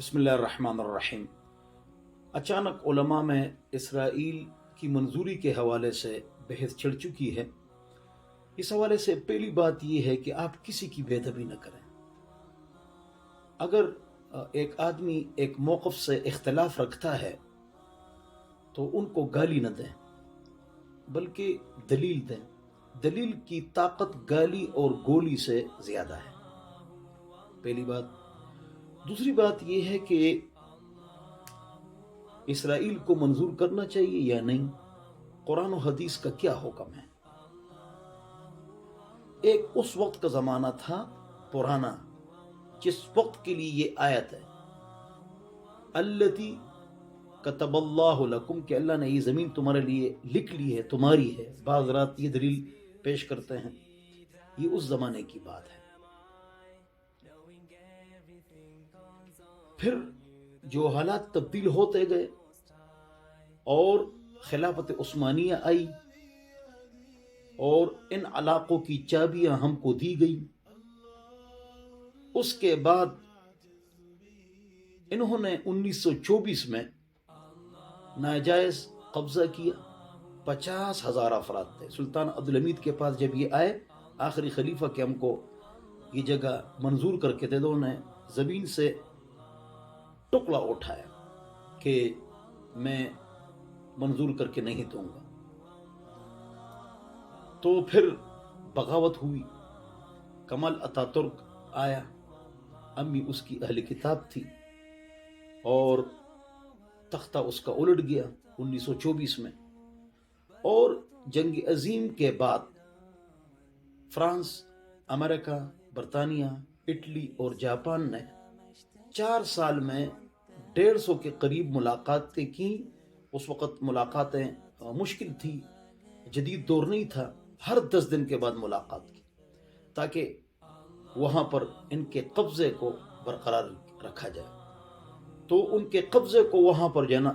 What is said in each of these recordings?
बिस्मिल्लाहिर्रहमानिर्रहीम। अचानक उलमा में इसराइल की मंजूरी के हवाले से बहस छिड़ चुकी है। इस हवाले से पहली बात यह है कि आप किसी की बेअदबी न करें। अगर एक आदमी एक मौक़िफ़ से इख्तिलाफ रखता है तो उनको गाली न दें, बल्कि दलील दें। दलील की ताकत गाली और गोली से ज़्यादा है, पहली बात। दूसरी बात यह है कि इसराइल को मंजूर करना चाहिए या नहीं, कुरान और हदीस का क्या हुक्म है। एक उस वक्त का ज़माना था पुराना, जिस वक्त के लिए ये आयत है, अल्लती कतबल्लाहु लकुम, कि अल्लाह ने ये ज़मीन तुम्हारे लिए लिख ली है, तुम्हारी है। बाज़ रात ये दलील पेश करते हैं, ये उस ज़माने की बात है। फिर जो हालात तब्दील होते गए और खिलाफत उस्मानिया आई और इन इलाकों की चाबियां हमको दी गई, उसके बाद इन्होंने 1924 में नाजायज कब्जा किया। 50,000 अफराद थे। सुल्तान अब्दुल हमीद के पास जब ये आए, आखिरी खलीफा के हमको ये जगह मंजूर करके दे दो, उन्हें ज़मीन से टुकड़ा उठाया कि मैं मंजूर करके नहीं दूंगा। तो फिर बगावत हुई, कमाल अतातुर्क आया, अम्मी उसकी अहले किताब थी और तख्ता उसका उलट गया 1924 में। और जंग अजीम के बाद फ्रांस, अमेरिका, बरतानिया, इटली और जापान ने 4 साल में 150 के करीब मुलाकातें की। उस वक़्त मुलाकातें मुश्किल थी, जदीद दौर नहीं था। हर 10 दिन के बाद मुलाकात की, ताकि वहाँ पर इनके कब्ज़े को बरकरार रखा जाए। तो उनके कब्ज़े को वहाँ पर जाना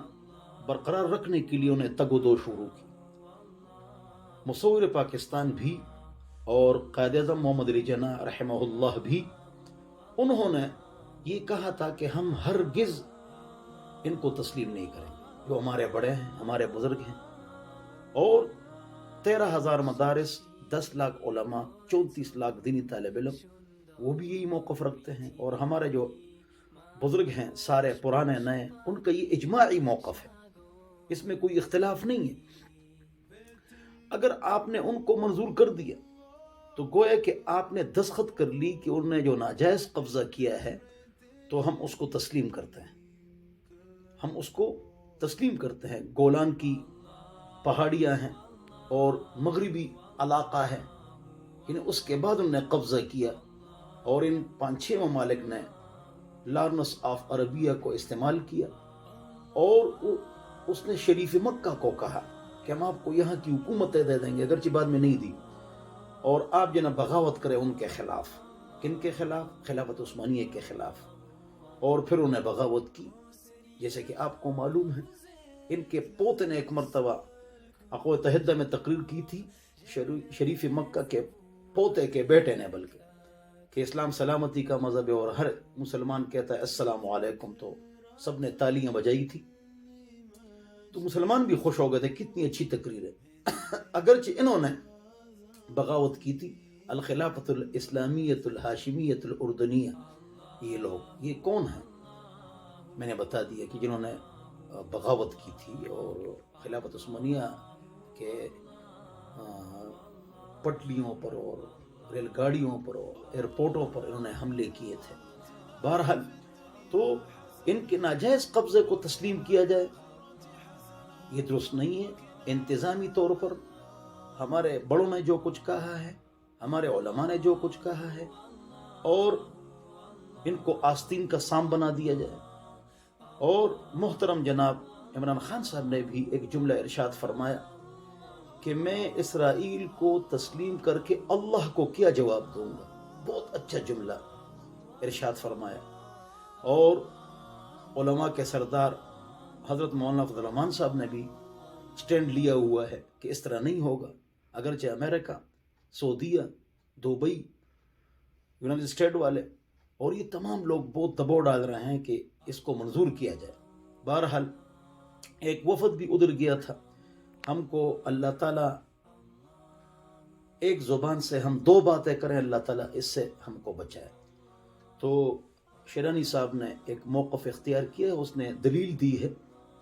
बरकरार रखने के लिए उन्हें तगोदो शुरू की। मुसव्विर पाकिस्तान भी और कायद-ए-आज़म मोहम्मद अली जिन्नाह रहमहुल्लाह भी, उन्होंने ये कहा था कि हम हरगिज़ इनको तस्लीम नहीं करेंगे। जो हमारे बड़े हैं, हमारे बुजुर्ग हैं, और 13,000 मदारिस, 10 लाख उलमा, 34 लाख दीनी तालिब इल्म, वो भी यही मौक़िफ़ रखते हैं। और हमारे जो बुजुर्ग हैं, सारे पुराने नए, उनका ये इजमाई मौक़िफ़ है, इसमें कोई इख्तिलाफ नहीं है। अगर आपने उनको मंजूर कर दिया तो गोया कि आपने दस्तखत कर ली कि उन्होंने जो नाजायज़ कब्ज़ा किया है, तो हम उसको तस्लीम करते हैं, हम उसको तस्लीम करते हैं। गोलान की पहाड़ियाँ हैं और मगरिबी इलाका है, इन्हें उसके बाद उन्होंने कब्ज़ा किया। और इन 5-6 ममालिक ने लार्नस ऑफ अरबिया को इस्तेमाल किया और उसने शरीफ मक्का को कहा कि हम आपको यहाँ की हुकूमतें दे देंगे, अगरचे बाद में नहीं दी, और आप जना बगावत करें उनके खिलाफ। किन के खिलाफ? खिलाफत उस्मानिया के खिलाफ। और फिर उन्हें बगावत की। जैसे कि आपको मालूम है, इनके पोते ने एक मरतबा अक़वाम मुत्तहिदा में तकरीर की थी, शरीफ मक्का के पोते के बेटे ने, बल्कि कि इस्लाम सलामती का मज़हब है और हर मुसलमान कहता है अस्सलामु अलैकुम, तो सब ने तालियां बजाई थी। तो मुसलमान भी खुश हो गए थे, कितनी अच्छी तकरीर है। अगरचे इन्होंने बगावत की थी। अल खिलाफतुल इस्लामियतुल हाशिमियतुल उर्दुनिया, ये लोग, ये कौन है? मैंने बता दिया कि जिन्होंने बगावत की थी और खिलाफत उस्मानिया के पटलियों पर और रेलगाड़ियों पर और एयरपोर्टों पर इन्होंने हमले किए थे। बहरहाल, तो इनके नाजायज़ कब्ज़े को तस्लीम किया जाए, ये दुरुस्त नहीं है। इंतज़ामी तौर पर हमारे बड़ों ने जो कुछ कहा है, हमारे उलमा ने जो कुछ कहा है, और इनको आस्तीन का साम बना दिया जाए। और मोहतरम जनाब इमरान खान साहब ने भी एक जुमला इरशाद फरमाया कि मैं इसराइल को तस्लीम करके अल्लाह को क्या जवाब दूंगा। बहुत अच्छा जुमला इरशाद फरमाया। और उलमा के सरदार हज़रत मौलाना फज़ल रहमान साहब ने भी स्टैंड लिया हुआ है कि इस तरह नहीं होगा। अगरचे अमेरिका, सऊदीया, दुबई, यूनाइटेड स्टेट वाले اور یہ تمام لوگ بہت دباؤ ڈال رہے ہیں کہ اس کو منظور کیا جائے. بہرحال ایک وفد بھی ادھر گیا تھا. ہم کو اللہ تعالیٰ ایک زبان سے ہم دو باتیں کریں، اللہ تعالیٰ اس سے ہم کو بچائے. تو شیرانی صاحب نے ایک موقف اختیار کیا، اس نے دلیل دی ہے.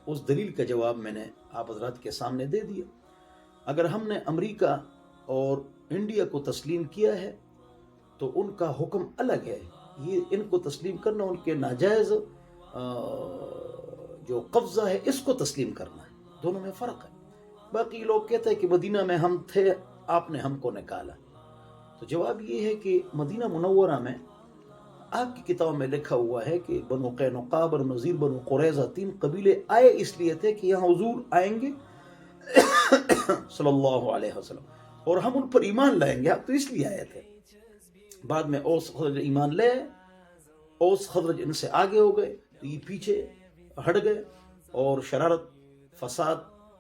اس دلیل کا جواب میں نے آپ حضرات کے سامنے دے دیا. اگر ہم نے امریکہ اور انڈیا کو تسلیم کیا ہے تو ان کا حکم الگ ہے. یہ ان کو تسلیم کرنا، ان کے ناجائز جو قبضہ ہے اس کو تسلیم کرنا ہے. دونوں میں فرق ہے. باقی لوگ کہتے ہیں کہ مدینہ میں ہم تھے، آپ نے ہم کو نکالا. تو جواب یہ ہے کہ مدینہ منورہ میں آپ کی کتاب میں لکھا ہوا ہے کہ بنو قینقاع، بنو نذیر، بنو قریظہ 3 قبیلے آئے اس لیے تھے کہ یہاں حضور آئیں گے صلی اللہ علیہ وسلم اور ہم ان پر ایمان لائیں گے. آپ تو اس لیے آئے تھے. بعد میں اوس خزرج ایمان لے، اوس خزرج ان سے آگے ہو گئے تو یہ پیچھے ہٹ گئے، اور شرارت، فساد،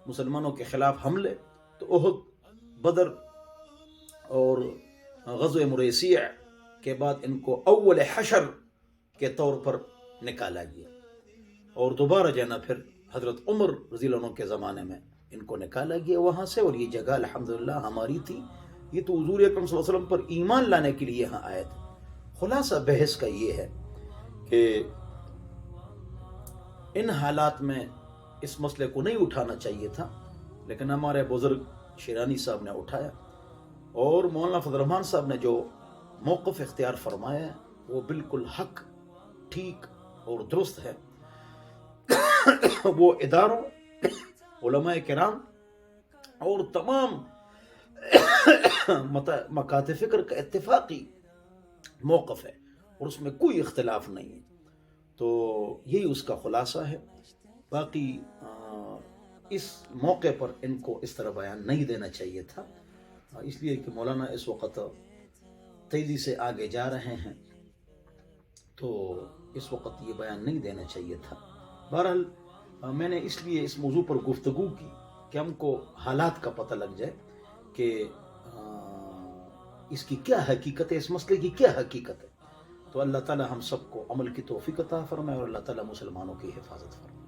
مسلمانوں کے خلاف حملے. تو احد، بدر اور غزوہ مریسیع کے بعد ان کو اول حشر کے طور پر نکالا گیا، اور دوبارہ جانا پھر حضرت عمر رضی اللہ عنہ کے زمانے میں ان کو نکالا گیا وہاں سے. اور یہ جگہ الحمدللہ ہماری تھی. یہ تو حضور اکرم صلی اللہ علیہ وسلم پر ایمان لانے کے لیے یہاں آئے تھے. خلاصہ بحث کا یہ ہے کہ ان حالات میں اس مسئلے کو نہیں اٹھانا چاہیے تھا، لیکن ہمارے بزرگ شیرانی صاحب نے اٹھایا، اور مولانا فضل الرحمان صاحب نے جو موقف اختیار فرمایا ہے وہ بالکل حق، ٹھیک اور درست ہے. وہ اداروں، علماء کرام اور تمام مکاتب فکر کا اتفاقی موقف ہے، اور اس میں کوئی اختلاف نہیں ہے. تو یہی اس کا خلاصہ ہے. باقی اس موقع پر ان کو اس طرح بیان نہیں دینا چاہیے تھا، اس لیے کہ مولانا اس وقت تیزی سے آگے جا رہے ہیں، تو اس وقت یہ بیان نہیں دینا چاہیے تھا. بہرحال میں نے اس لیے اس موضوع پر گفتگو کی کہ ہم کو حالات کا پتہ لگ جائے کہ اس کی کیا حقیقت ہے، اس مسئلے کی کیا حقیقت ہے. تو اللہ تعالی ہم سب کو عمل کی توفیق عطا فرمائے، اور اللہ تعالی مسلمانوں کی حفاظت فرمائے.